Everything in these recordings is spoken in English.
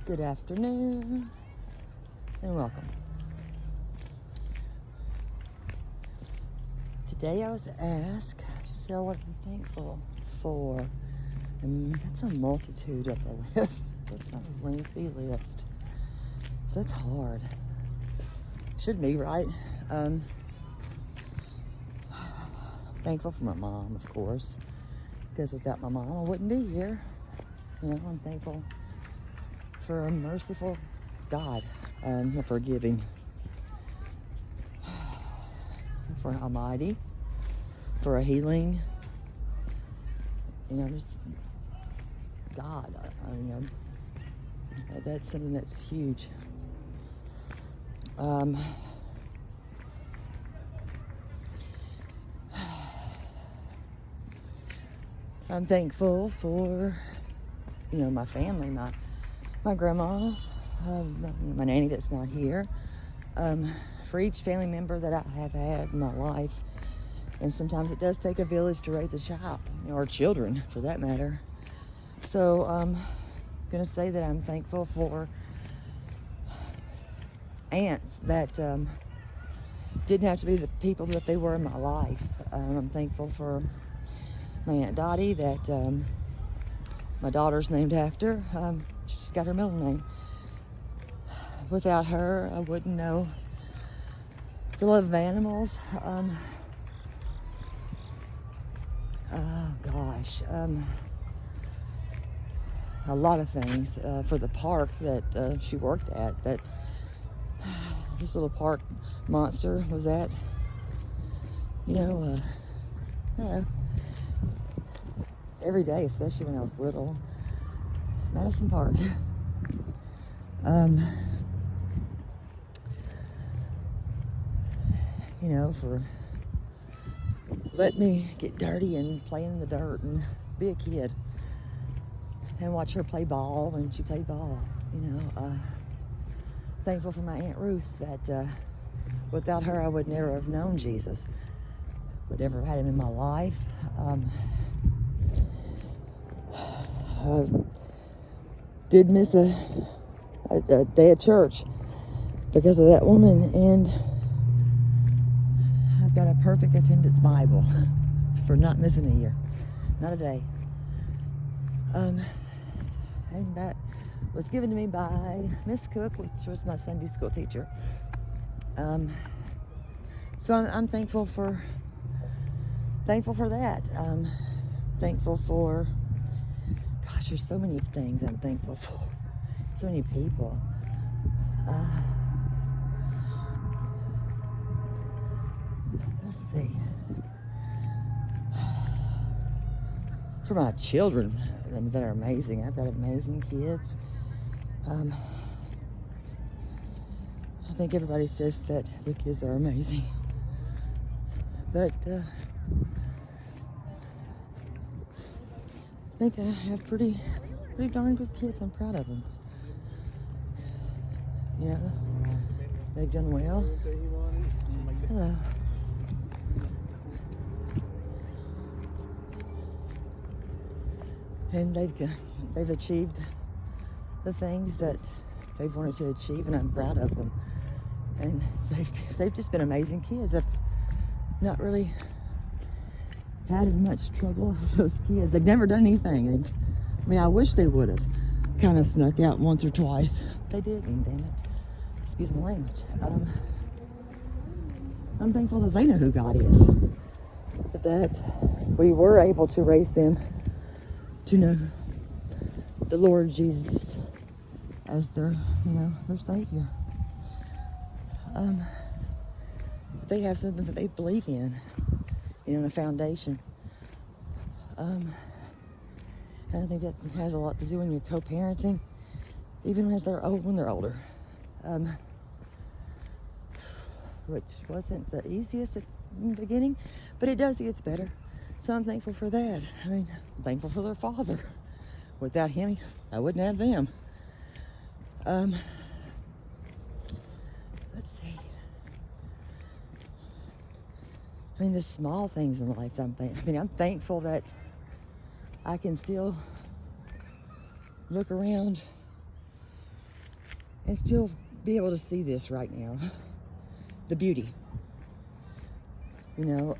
Good afternoon and welcome. Today I was asked to tell what I'm thankful for, and that's a multitude of a list. That's not a lengthy list. So that's hard. Should be, right? Thankful for my mom, of course, because without my mom I wouldn't be here. You know, I'm thankful for a merciful God, a forgiving, for an almighty, for a healing, just God. That's something that's huge. I'm thankful for, my family, my grandmas, my nanny that's not here, for each family member that I have had in my life. And sometimes it does take a village to raise a child, or children for that matter. So I'm going to say that I'm thankful for aunts that didn't have to be the people that they were in my life. I'm thankful for my Aunt Dottie that my daughter's named after. She's got her middle name. Without her, I wouldn't know the love of animals. A lot of things. For the park that she worked at, that this little park monster was at. Every day, especially when I was little. Madison Park. For letting me get dirty and play in the dirt and be a kid and watch her play ball when she played ball. Thankful for my Aunt Ruth that without her I would never have known Jesus, would never have had him in my life. I did miss a day at church because of that woman, and I've got a perfect attendance Bible for not missing a year, not a day. And that was given to me by Miss Cook, which was my Sunday school teacher. So I'm thankful for that. Thankful for, gosh, there's so many things I'm thankful for. So many people. Let's see. For my children that are amazing. I've got amazing kids. I think everybody says that the kids are amazing. But I think I have pretty darn good kids. I'm proud of them. They've done well. Hello. And they've achieved the things that they've wanted to achieve, and I'm proud of them. And they've just been amazing kids. I've not really had much trouble with those kids. They've never done anything. I wish they would have kind of snuck out once or twice. They didn't, damn it. Excuse my language. I'm thankful that they know who God is. That we were able to raise them to know the Lord Jesus as their Savior. They have something that they believe in, a foundation. And I think that has a lot to do when you're co-parenting, even when they're older. Which wasn't the easiest in the beginning, but it gets better. So I'm thankful for that. I'm thankful for their father. Without him, I wouldn't have them. Let's see. The small things in life. I'm thankful that I can still look around and still be able to see this right now. The beauty. You know,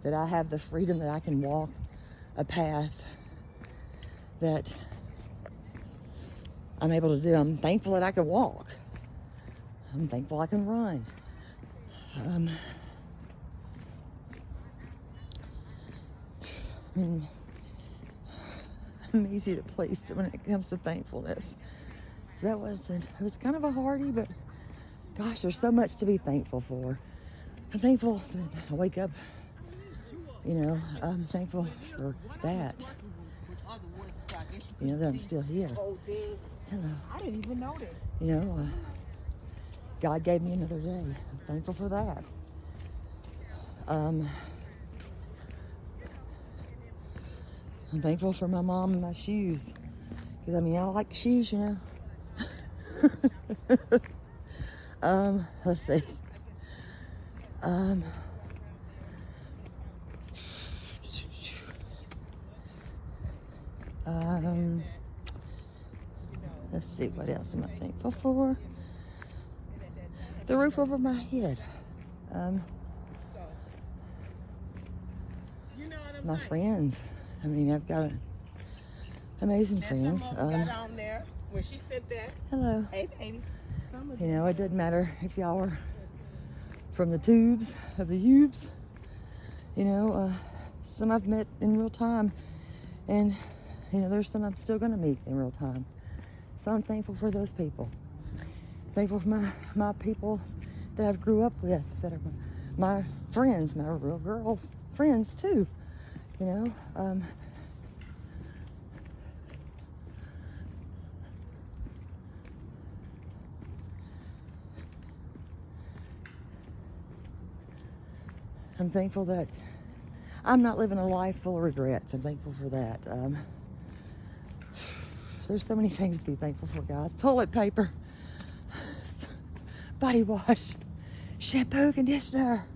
that I have the freedom that I can walk a path that I'm able to do. I'm thankful that I can walk. I'm thankful I can run. I'm easy to please when it comes to thankfulness. So it was kind of a hardie, but gosh, there's so much to be thankful for. I'm thankful that I wake up, you know, I'm thankful for that. You know, that I'm still here. Hello. I didn't even know that. You know, God gave me another day. I'm thankful for that. I'm thankful for my mom and my shoes. Because, I mean, I like shoes, you know. Let's see. Let's see, what else am I thankful for? The roof over my head. My friends. I mean, I've got amazing friends. Got on there when she said that. Hello. Hey, baby. You know, it doesn't matter if y'all are from the tubes of the Ubes. You know, some I've met in real time, and you know, there's some I'm still gonna meet in real time. So I'm thankful for those people. Thankful for my people that I've grew up with, that are my friends, my real girls' friends too. You know, I'm thankful that I'm not living a life full of regrets. I'm thankful for that. There's so many things to be thankful for, guys. Toilet paper, body wash, shampoo, conditioner.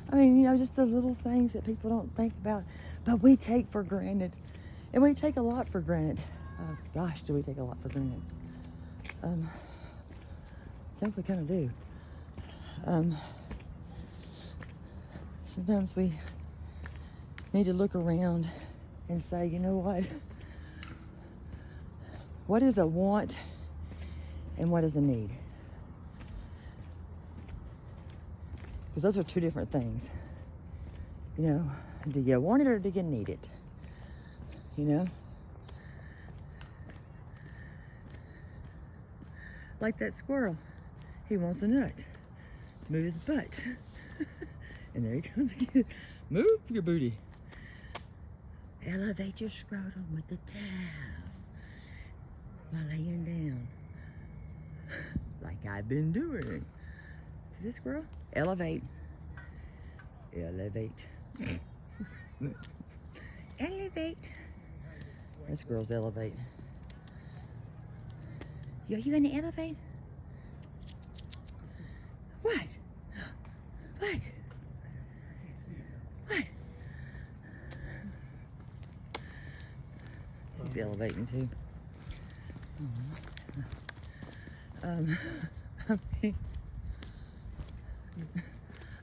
I mean, you know, just the little things that people don't think about, but we take for granted. And we take a lot for granted. Gosh, do we take a lot for granted? I think we kind of do. Sometimes we need to look around and say, you know what? What is a want and what is a need? Because those are two different things. You know, do you want it or do you need it? You know? Like that squirrel. He wants a nut to move his butt. And there he comes again. Move your booty. Elevate your scrotum with the towel while laying down. Like I've been doing. See this squirrel? Elevate. Elevate. Elevate. This girl's elevate. Are you gonna elevate? What? What? What? He's elevating too.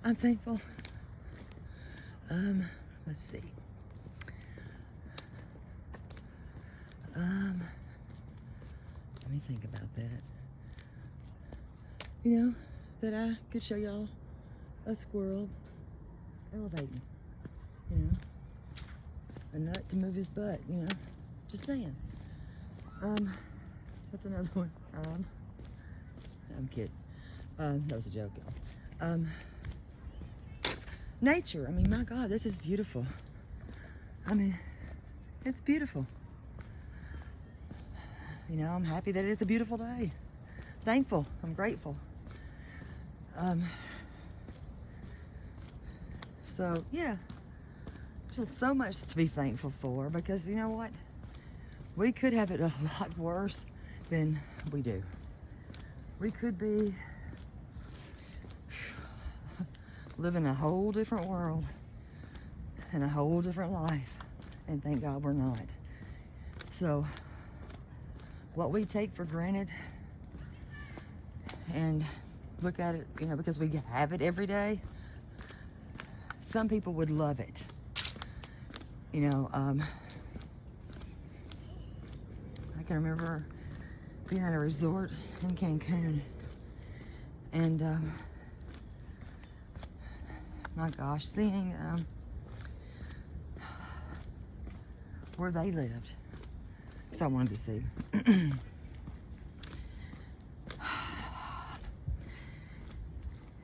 I'm thankful. Let's see. Let me think about that. You know, that I could show y'all a squirrel elevating. You know, a nut to move his butt. You know, just saying. What's another one? I'm kidding. That was a joke, y'all. Nature. I mean, my God, this is beautiful. I mean, it's beautiful. You know, I'm happy that it's a beautiful day. Thankful. I'm grateful. So, yeah. There's so much to be thankful for because, you know what? We could have it a lot worse than we do. We could be living a whole different world and a whole different life, and thank God we're not. So what we take for granted and look at it, you know, because we have it every day, some people would love it. You know, I can remember being at a resort in Cancun, and my gosh, seeing where they lived. So I wanted to see.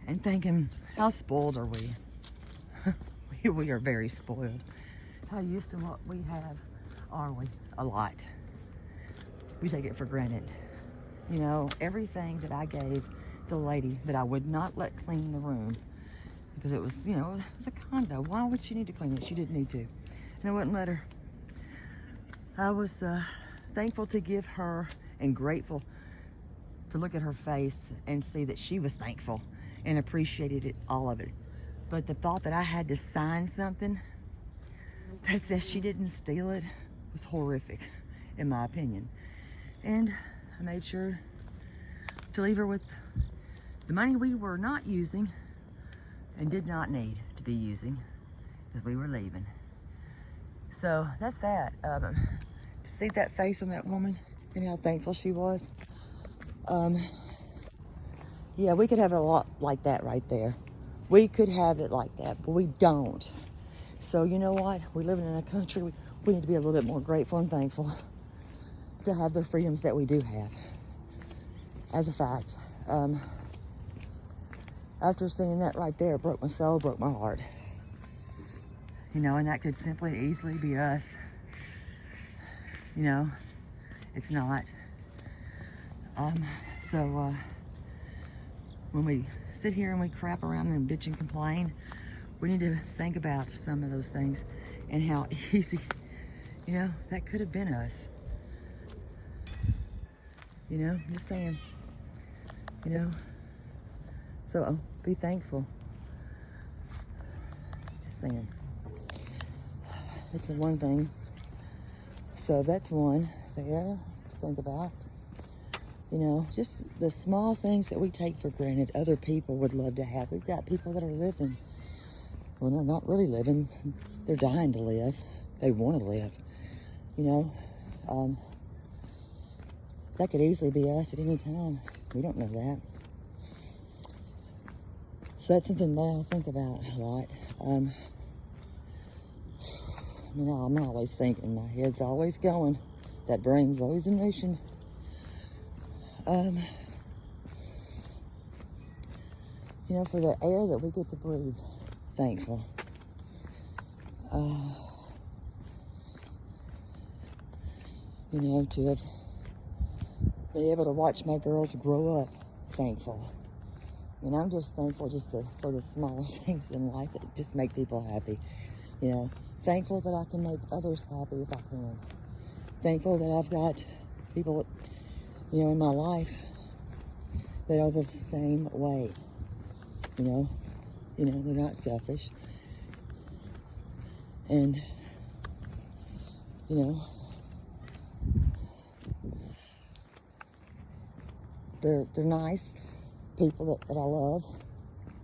And thinking, how spoiled are we? We are very spoiled. How used to what we have are we? A lot. We take it for granted. You know, everything that I gave the lady that I would not let clean the room, because it was, you know, it was a condo. Why would she need to clean it? She didn't need to. And I wouldn't let her. I was thankful to give her and grateful to look at her face and see that she was thankful and appreciated it, all of it. But the thought that I had to sign something that says she didn't steal it was horrific, in my opinion. And I made sure to leave her with the money we were not using and did not need to be using as we were leaving. So that's that. To see that face on that woman and how thankful she was. Yeah, we could have a lot like that right there. We could have it like that, but we don't. So you know what? We're living in a country, we need to be a little bit more grateful and thankful to have the freedoms that we do have. As a fact, after seeing that right there, it broke my soul, broke my heart. You know, and that could simply easily be us. You know, it's not. So when we sit here and we crap around and bitch and complain, we need to think about some of those things and how easy, you know, that could have been us. You know, just saying, you know, so be thankful. Just saying. That's the one thing. So that's one there to think about. You know, just the small things that we take for granted other people would love to have. We've got people that are living. Well, they're not really living. They're dying to live. They want to live. You know, that could easily be us at any time. We don't know that. So that's something that I think about a lot. You know, I'm always thinking. My head's always going. That brain's always in motion. You know, for the air that we get to breathe, thankful. You know, to have been able to watch my girls grow up, thankful. And I'm just thankful just for the smaller things in life that just make people happy. You know, thankful that I can make others happy if I can. Thankful that I've got people, you know, in my life that are the same way. You know, they're not selfish. And, you know, they're nice people that I love,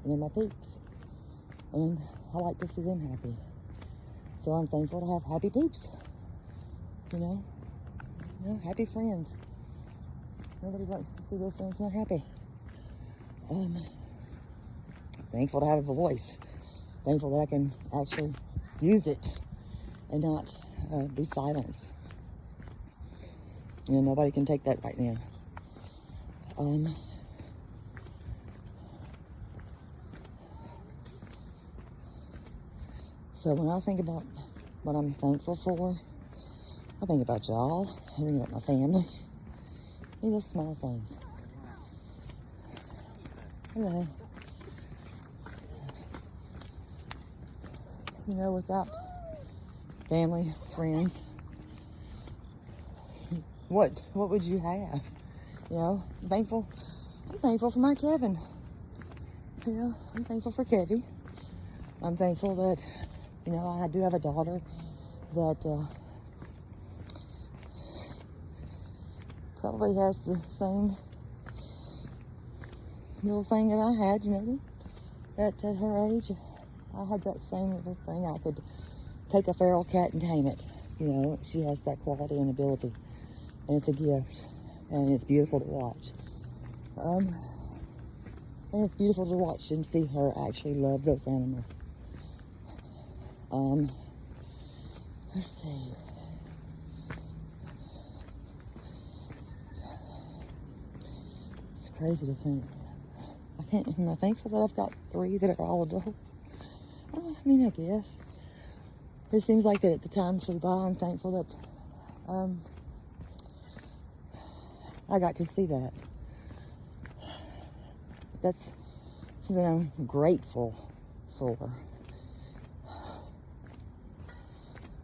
and they're my peeps. And I like to see them happy. So I'm thankful to have happy peeps. You know, happy friends. Nobody wants to see their friends not happy. Thankful to have a voice. Thankful that I can actually use it and not be silenced. You know, nobody can take that right now. So when I think about what I'm thankful for, I think about y'all. I think about my family. These are small things. Hello. You know, without family, friends, what would you have? You know, I'm thankful for my Kevin. You know, I'm thankful for Kevin. I'm thankful that, you know, I do have a daughter that probably has the same little thing that I had, you know, at her age. I had that same little thing. I could take a feral cat and tame it. You know, she has that quality and ability, and it's a gift, and it's beautiful to watch. And it's beautiful to watch and see her actually love those animals. Let's see. It's crazy to think. Am I thankful that I've got 3 that are all adult? I mean, I guess. It seems like that at the time flew by. I'm thankful that I got to see that. That's something I'm grateful for.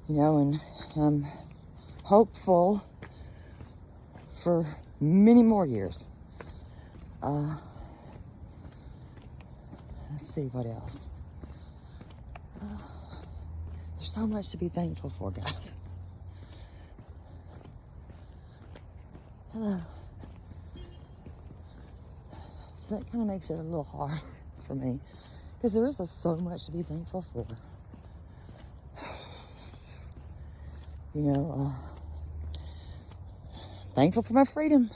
You know, and I'm hopeful for many more years. Let's see what else. There's so much to be thankful for, guys. Hello. So that kind of makes it a little hard for me, because there is so much to be thankful for. You know, thankful for my freedom.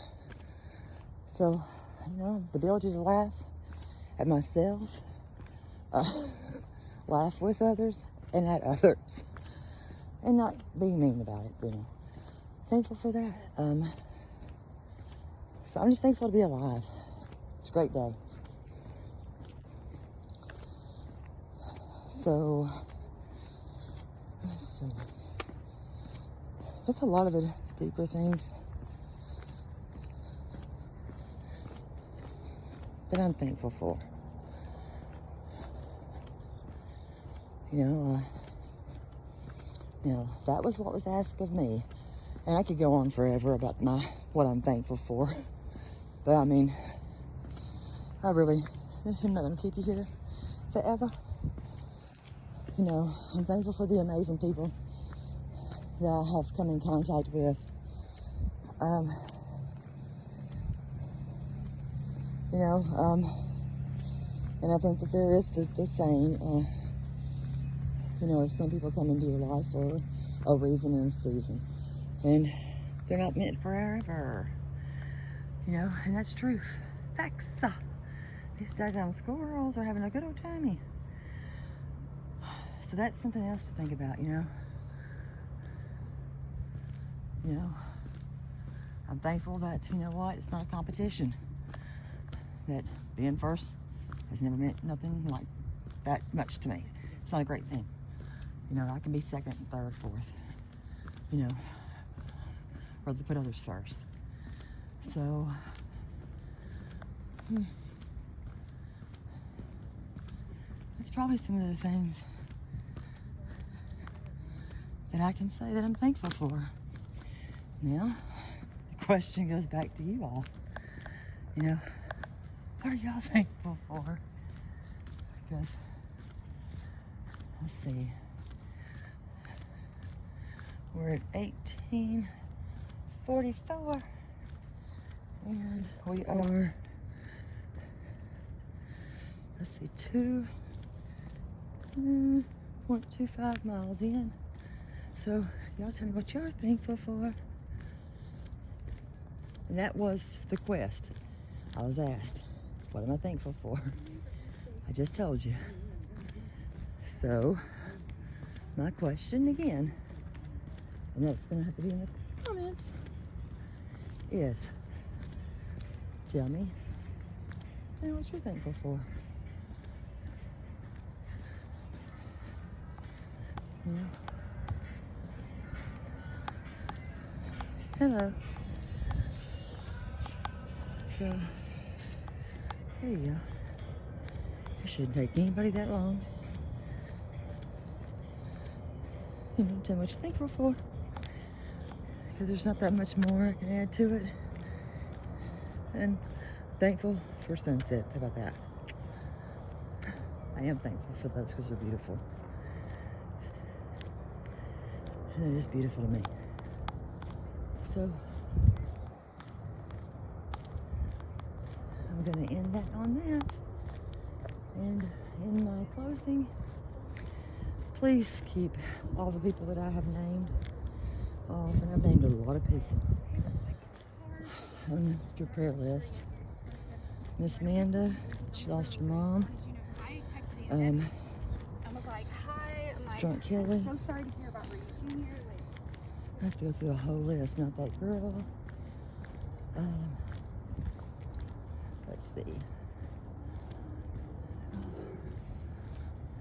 So, you know, the ability to laugh at myself, laugh with others, and at others, and not be mean about it, you know. Thankful for that. So I'm just thankful to be alive. It's a great day. So, let's see. That's a lot of the deeper things that I'm thankful for. You know, that was what was asked of me. And I could go on forever about what I'm thankful for. But I mean, I'm not gonna keep you here forever. You know, I'm thankful for the amazing people that I have come in contact with. You know, and I think that there is the saying, you know, some people come into your life for a reason and a season, and they're not meant forever. You know, and that's truth. Facts. These daggone squirrels are having a good old timey. So that's something else to think about, you know. You know, I'm thankful that, you know what, it's not a competition. That being first has never meant nothing like that much to me. It's not a great thing. You know, I can be second, third, fourth. You know, rather put others first. So, that's probably some of the things that I can say that I'm thankful for. Now, the question goes back to you all. You know, what are y'all thankful for? Because, let's see, we're at 18:44, and we are, let's see, 1.25 miles in. So, y'all tell me what you're thankful for. And that was the quest. I was asked, what am I thankful for? I just told you. So, my question again, and that's going to have to be in the comments, is, tell me what you're thankful for. Yeah. Hello. So, there you go. It shouldn't take anybody that long. You know, tell me what you're thankful for. Because there's not that much more I can add to it. And thankful for sunsets. How about that? I am thankful for those because they're beautiful. And it is beautiful to me. So, going to end that on that. And in my closing, please keep all the people that I have named off, and I've named a lot of people on your prayer list. Miss Amanda, she lost her mom. I was like, hi. I'm like, Drunk Kelly. I'm so sorry to hear about Rudy Jr. I have to go through a whole list, not that girl. Let's see.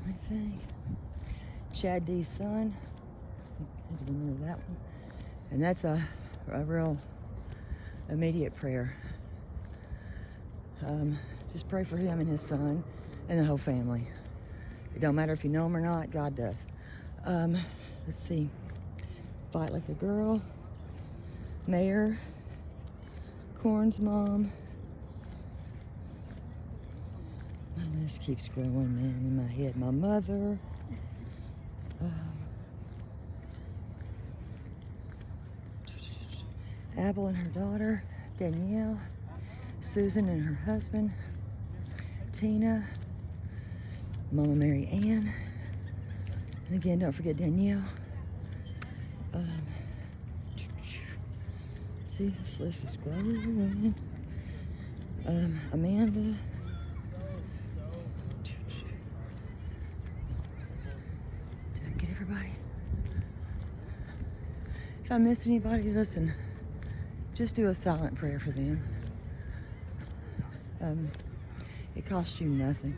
I think Chad D's son. I have to remember that one. And that's a real immediate prayer. Just pray for him and his son and the whole family. It don't matter if you know him or not, God does. Let's see. Fight Like a Girl. Mayor. Corn's mom. My list keeps growing, man, in my head. My mother. Abel and her daughter. Danielle. Susan and her husband. Tina. Mama Mary Ann. And again, don't forget Danielle. See, this list is growing. Amanda. Did I get everybody? If I miss anybody, listen, just do a silent prayer for them. It costs you nothing.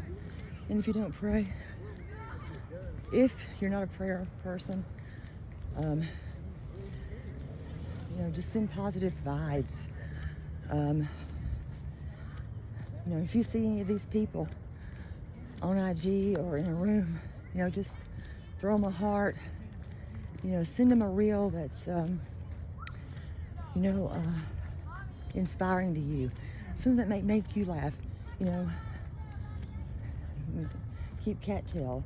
And if you don't pray, if you're not a prayer person, just send positive vibes. If you see any of these people on IG or in a room, just throw them a heart. Send them a reel that's, inspiring to you. Something that may make you laugh. Keep cattail.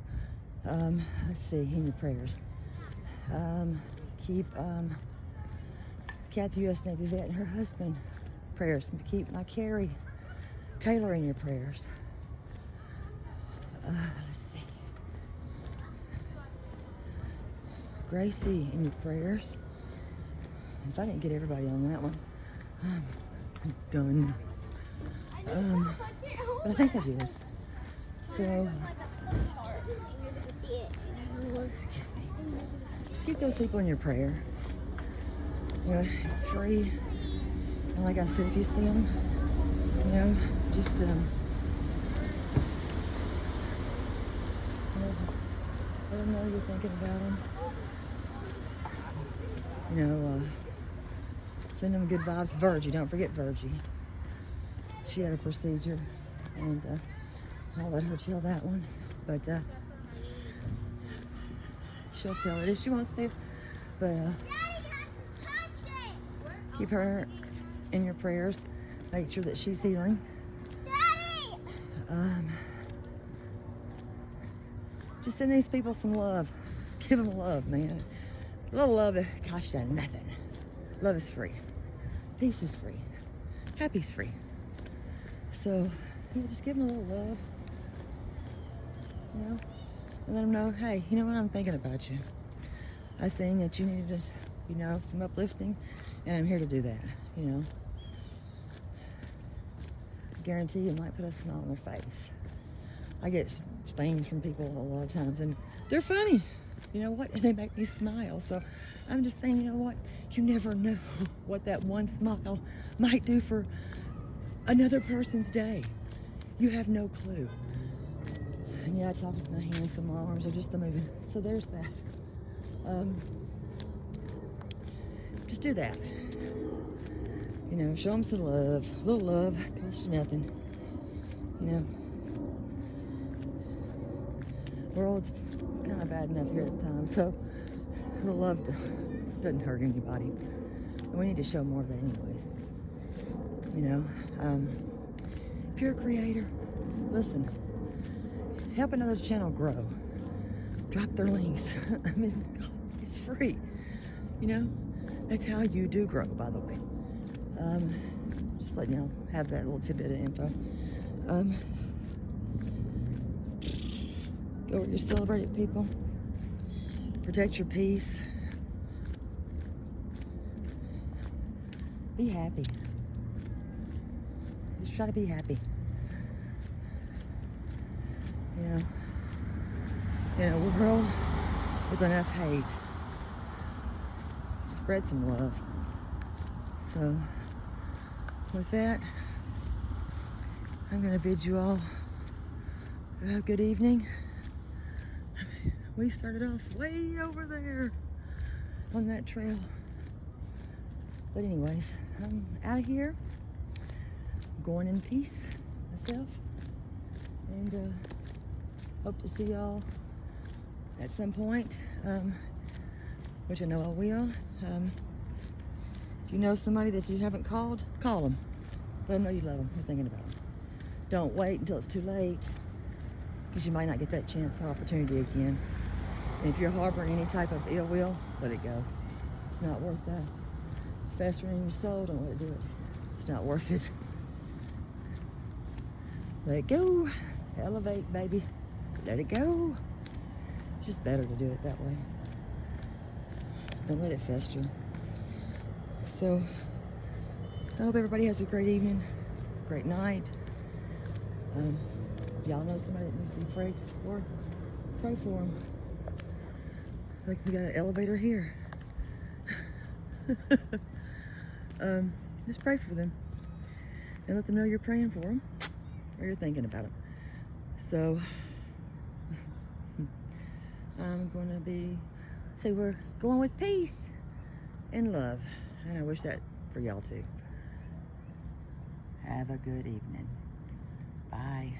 Let's see, in your prayers. Keep Kathy, U.S. Navy vet, and her husband prayers. Keep my Carrie Taylor in your prayers. Let's see. Gracie in your prayers. If I didn't get everybody on that one, I'm done. But I think I did. So, excuse me. Just keep those people in your prayer. It's free. And like I said, if you see them, just let them know you're thinking about them. Send them good vibes. Virgie, don't forget Virgie. She had a procedure, and I'll let her tell that one. But she'll tell it if she wants to. But keep her in your prayers. Make sure that she's healing. Just send these people some love. Give them love, man. A little love, costs you nothing. Love is free. Peace is free. Happy's free. So, just give them a little love. And let them know, hey, you know what, I'm thinking about you. I seen that you needed, some uplifting, and I'm here to do that, I guarantee you might put a smile on their face. I get things from people a lot of times, and they're funny. You know what? And they make me smile. So I'm just saying, you never know what that one smile might do for another person's day. You have no clue. And I talk with my hands, so my arms are just moving. So there's that. Just do that. Show them some love. A little love costs you nothing. World's kind of bad enough here at times, so a little love doesn't hurt anybody. And we need to show more of that anyways. If you're a creator, listen, help another channel grow. Drop their links. God, it's free. That's how you do grow, by the way. Just letting y'all have that little tidbit of info. Go where you celebrate it, people. Protect your peace. Be happy. Just try to be happy. In a world with enough hate, spread some love. So, with that, I'm going to bid you all a good evening. We started off way over there on that trail. But anyways, I'm out of here. I'm going in peace myself. And hope to see y'all at some point, which I know I will. If you know somebody that you haven't called, call them. Let them know you love them. You're thinking about them. Don't wait until it's too late, because you might not get that chance or opportunity again. And if you're harboring any type of ill will, let it go. It's not worth that. It's festering in your soul. Don't let it do it. It's not worth it. Let it go. Elevate, baby. Let it go. It's just better to do it that way. Don't let it fester. So, I hope everybody has a great evening, great night. If y'all know somebody that needs to be prayed for, pray for them. Like we got an elevator here. Just pray for them and let them know you're praying for them or you're thinking about them. So I'm going to say we're going with peace and love, and I wish that for y'all too. Have a good evening. Bye.